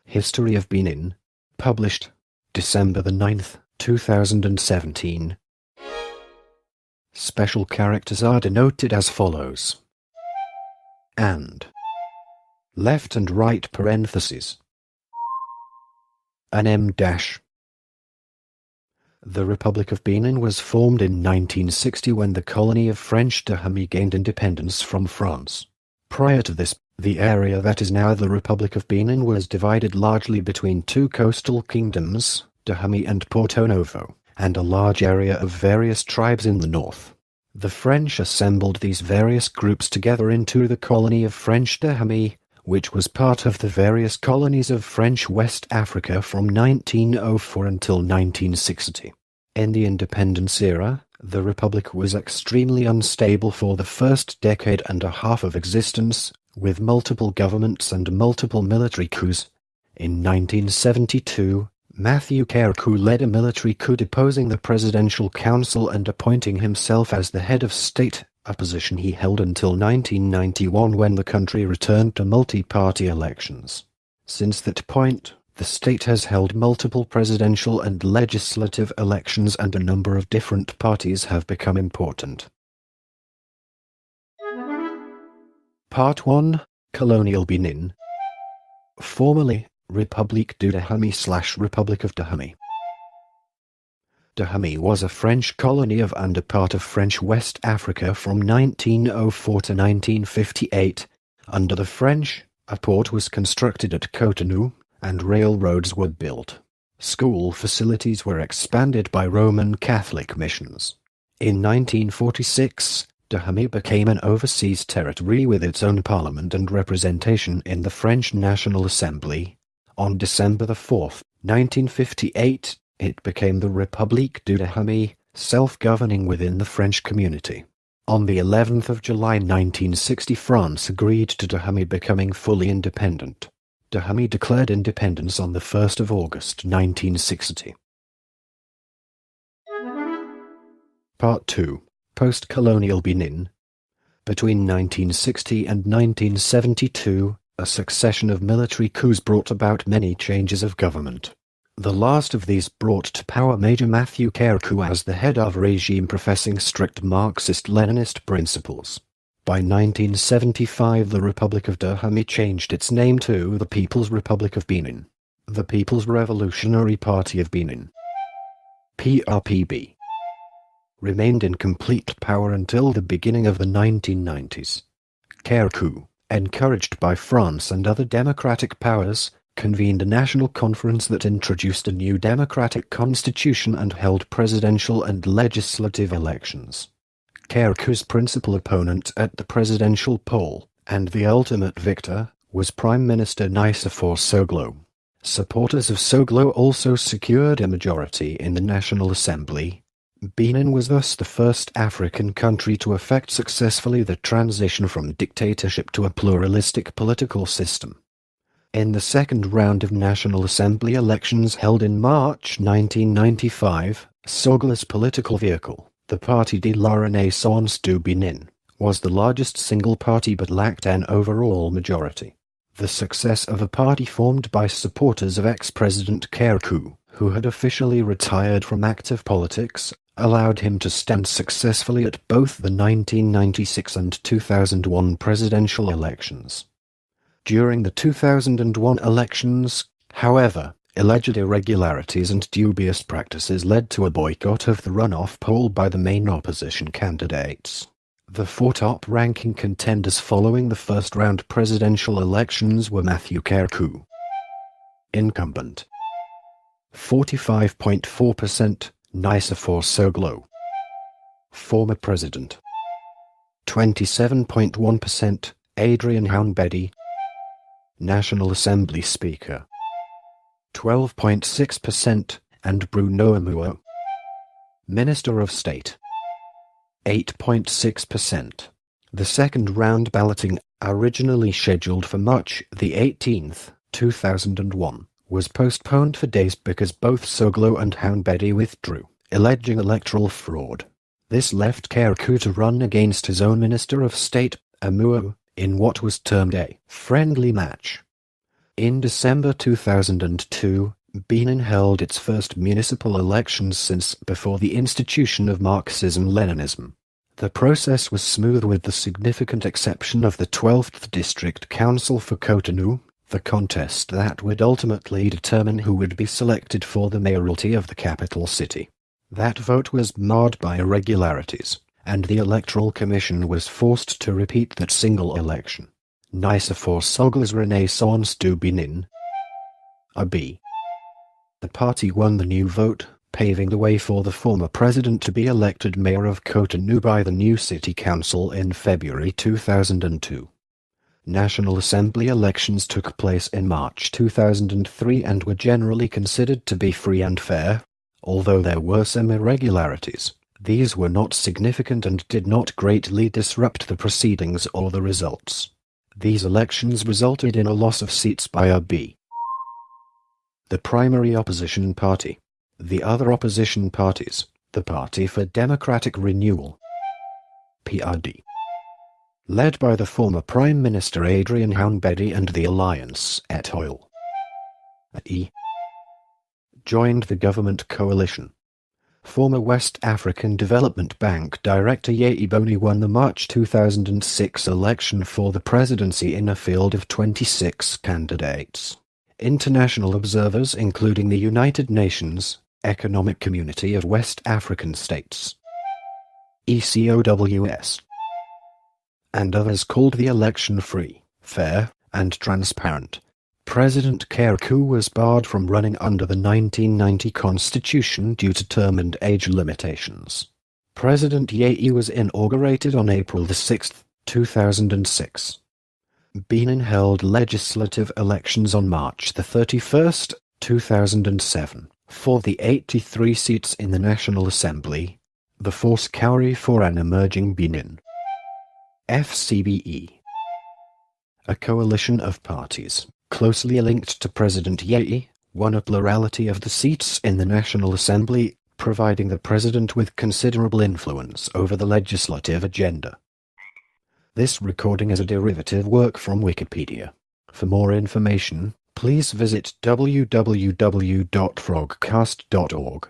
History of Benin, published December the 9th, 2017. Special characters are denoted as follows. And. Left and right parentheses. An M dash. The Republic of Benin was formed in 1960 when the colony of French Dahomey gained independence from France. Prior to this, the area that is now the Republic of Benin was divided largely between two coastal kingdoms, Dahomey and Porto Novo, and a large area of various tribes in the north. The French assembled these various groups together into the colony of French Dahomey, which was part of the various colonies of French West Africa from 1904 until 1960. In the independence era, the Republic was extremely unstable for the first decade and a half of existence, with multiple governments and multiple military coups. In 1972, Matthew Carriacou led a military coup deposing the Presidential Council and appointing himself as the head of state, a position he held until 1991 when the country returned to multi-party elections. Since that point, the state has held multiple presidential and legislative elections and a number of different parties have become important. Part 1. Colonial Benin. Formerly, République du Dahomey/Republic of Dahomey. Dahomey was a French colony of and a part of French West Africa from 1904 to 1958. Under the French, a port was constructed at Cotonou, and railroads were built. School facilities were expanded by Roman Catholic missions. In 1946, Dahomey became an overseas territory with its own parliament and representation in the French National Assembly. On December 4, 1958, it became the République du Dahomey, self-governing within the French community. On the 11th of July 1960, France agreed to Dahomey becoming fully independent. Dahomey declared independence on the 1st of August 1960. Part 2. Post-colonial Benin. Between 1960 and 1972, a succession of military coups brought about many changes of government. The last of these brought to power Major Matthew Carriacou as the head of a regime professing strict Marxist-Leninist principles. By 1975, the Republic of Dahomey changed its name to the People's Republic of Benin. The People's Revolutionary Party of Benin, PRPB, remained in complete power until the beginning of the 1990s. Carriacou, encouraged by France and other democratic powers, convened a national conference that introduced a new democratic constitution and held presidential and legislative elections. Carriacou's principal opponent at the presidential poll, and the ultimate victor, was Prime Minister Nicéphore Soglo. Supporters of Soglo also secured a majority in the National Assembly. Benin was thus the first African country to effect successfully the transition from dictatorship to a pluralistic political system. In the second round of National Assembly elections held in March 1995, Soglo's political vehicle, the Parti de la Renaissance du Benin, was the largest single party but lacked an overall majority. The success of a party formed by supporters of ex-President Carriacou, who had officially retired from active politics, allowed him to stand successfully at both the 1996 and 2001 presidential elections. During the 2001 elections, however, alleged irregularities and dubious practices led to a boycott of the runoff poll by the main opposition candidates. The four top-ranking contenders following the first-round presidential elections were Matthew Carriacou, incumbent, 45.4%, Nicéphore Soglo, former president, 27.1%, Adrien Hounbedi, National Assembly Speaker, 12.6%, and Bruno Amuo, Minister of State, 8.6%. The second round balloting, originally scheduled for March the 18th, 2001, was postponed for days because both Soglo and Hounbedi withdrew, alleging electoral fraud. This left Carriacou to run against his own Minister of State, Amuo, in what was termed a friendly match. In December 2002, Benin held its first municipal elections since before the institution of Marxism-Leninism. The process was smooth with the significant exception of the 12th District Council for Cotonou, the contest that would ultimately determine who would be selected for the mayoralty of the capital city. That vote was marred by irregularities, and the Electoral Commission was forced to repeat that single election. Nice for Sogle's Renaissance du Benin. AB. The party won the new vote, paving the way for the former president to be elected mayor of Cotonou by the new city council in February 2002. National Assembly elections took place in March 2003 and were generally considered to be free and fair, although there were some irregularities. These were not significant and did not greatly disrupt the proceedings or the results. These elections resulted in a loss of seats by AB. The primary opposition party. The other opposition parties, the Party for Democratic Renewal, PRD, led by the former Prime Minister Adrian Hounbedi and the Alliance et al., joined the government coalition. Former West African Development Bank Director Abomey won the March 2006 election for the presidency in a field of 26 candidates. International observers including the United Nations Economic Community of West African States, ECOWS, and others called the election free, fair, and transparent. President Kerikou was barred from running under the 1990 constitution due to term and age limitations. President Yei was inaugurated on April 6, 2006. Benin held legislative elections on March 31, 2007, for the 83 seats in the National Assembly, the Force Cowrie for an Emerging Benin, FCBE, a coalition of parties closely linked to President Yei, won a plurality of the seats in the National Assembly, providing the president with considerable influence over the legislative agenda. This recording is a derivative work from Wikipedia. For more information, please visit www.frogcast.org.